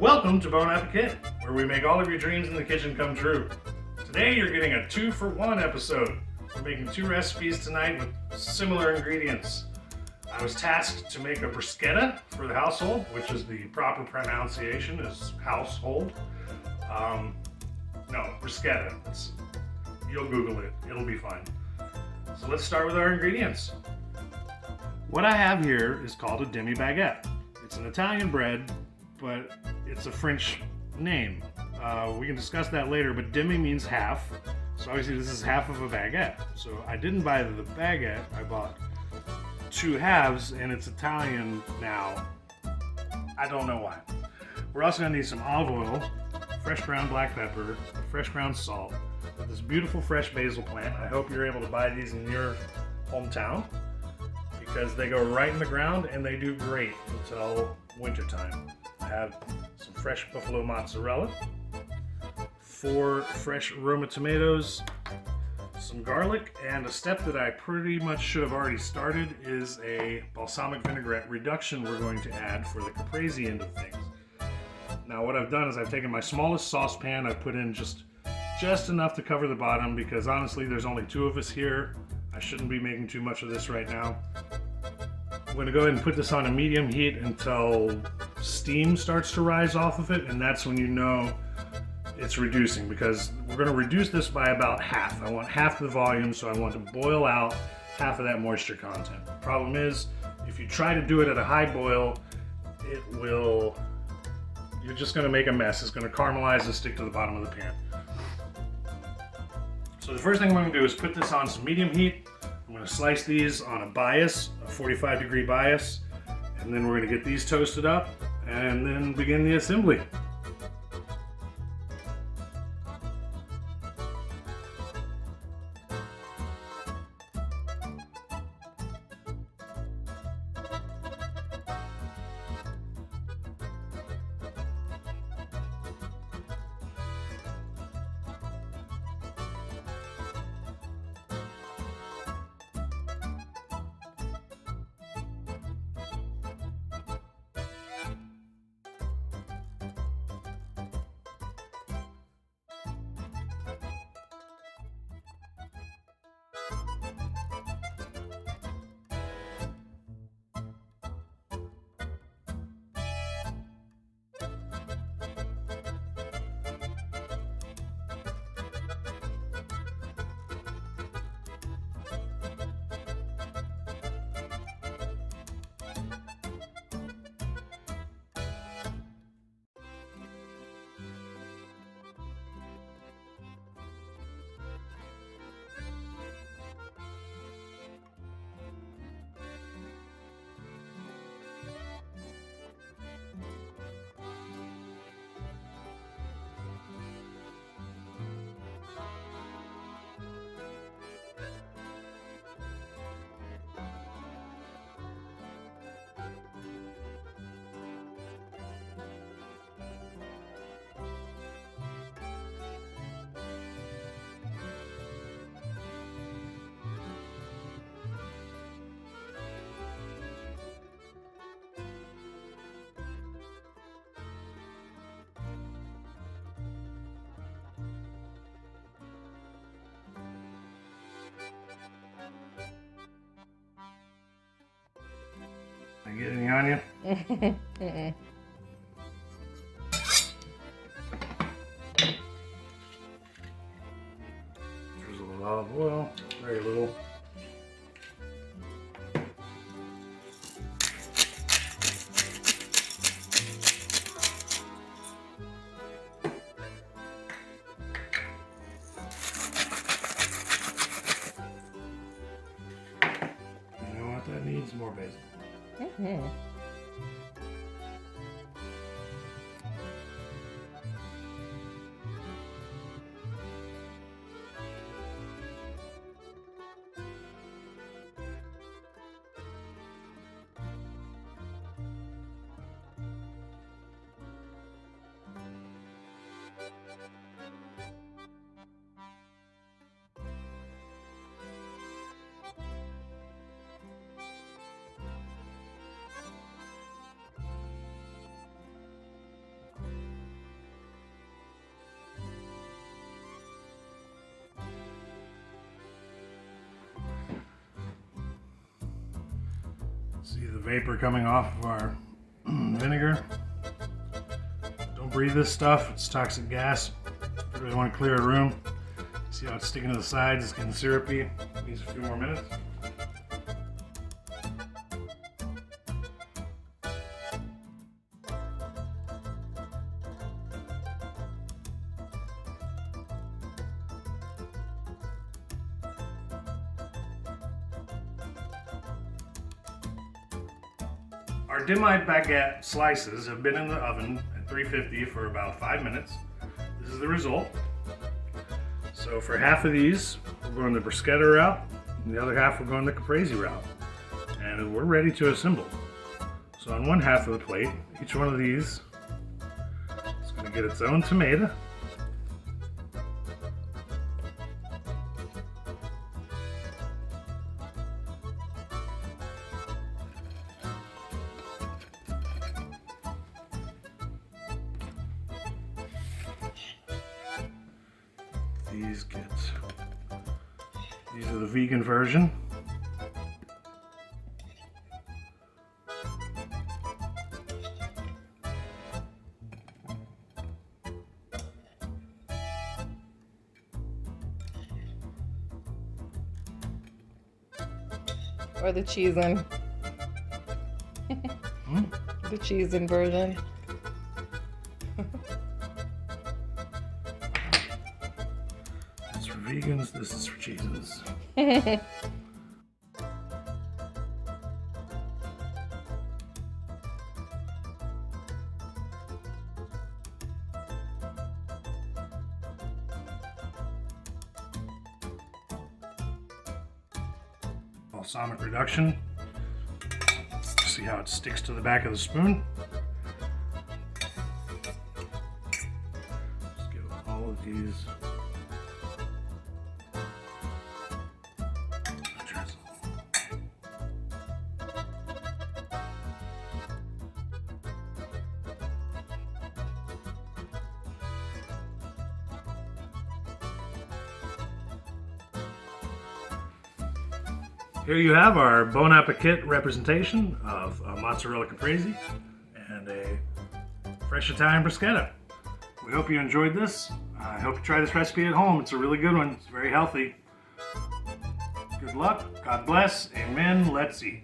Welcome to Bon Appetit, where we make all of your dreams in the kitchen come true. Today you're getting a 2-for-1 episode. We're making 2 recipes tonight with similar ingredients. I was tasked to make a bruschetta for the household, which is the proper pronunciation is household. No, bruschetta. You'll Google it. It'll be fine. So let's start with our ingredients. What I have here is called a demi-baguette. It's an Italian bread, but it's a French name. We can discuss that later, but demi means half. So obviously this is half of a baguette. So I didn't buy the baguette, I bought 2 halves, and it's Italian now. I don't know why. We're also gonna need some olive oil, fresh ground black pepper, fresh ground salt, this beautiful fresh basil plant. I hope you're able to buy these in your hometown because they go right in the ground and they do great until wintertime. I have some fresh buffalo mozzarella, 4 fresh Roma tomatoes, some garlic, and a step that I pretty much should have already started is a balsamic vinaigrette reduction we're going to add for the Caprese end of things. Now what I've done is I've taken my smallest saucepan, I've put in just enough to cover the bottom because honestly there's only 2 of us here. I shouldn't be making too much of this right now. I'm going to go ahead and put this on a medium heat until steam starts to rise off of it, and that's when you know it's reducing, because we're going to reduce this by about half. I want half the volume, so I want to boil out half of that moisture content. The problem is, if you try to do it at a high boil, you're just going to make a mess. It's going to caramelize and stick to the bottom of the pan. So the first thing I'm going to do is put this on some medium heat. I'm going to slice these on a bias, a 45-degree bias, and then we're going to get these toasted up and then begin the assembly. I get any on you? There's a little olive oil, very little. You know what that needs? More basil. Mm-hmm. See the vapor coming off of our vinegar. Don't breathe this stuff, it's toxic gas. You really want to clear a room. See how it's sticking to the sides, it's getting syrupy. Needs a few more minutes. Our dim-eyed baguette slices have been in the oven at 350 for about 5 minutes. This is the result. So for half of these, we're going the bruschetta route, and the other half we're going the Caprese route. And we're ready to assemble. So on one half of the plate, each one of these is going to get its own tomato. These are the vegan version. Or the cheese-in. The cheese-in version. That's for vegans, this is for cheeses. Balsamic reduction. See how it sticks to the back of the spoon. Just give all of these a drizzle. Here you have our Bon Appetit representation of a mozzarella caprese and a fresh Italian bruschetta. We hope you enjoyed this. I hope you try this recipe at home. It's a really good one. It's very healthy. Good luck. God bless. Amen. Let's eat.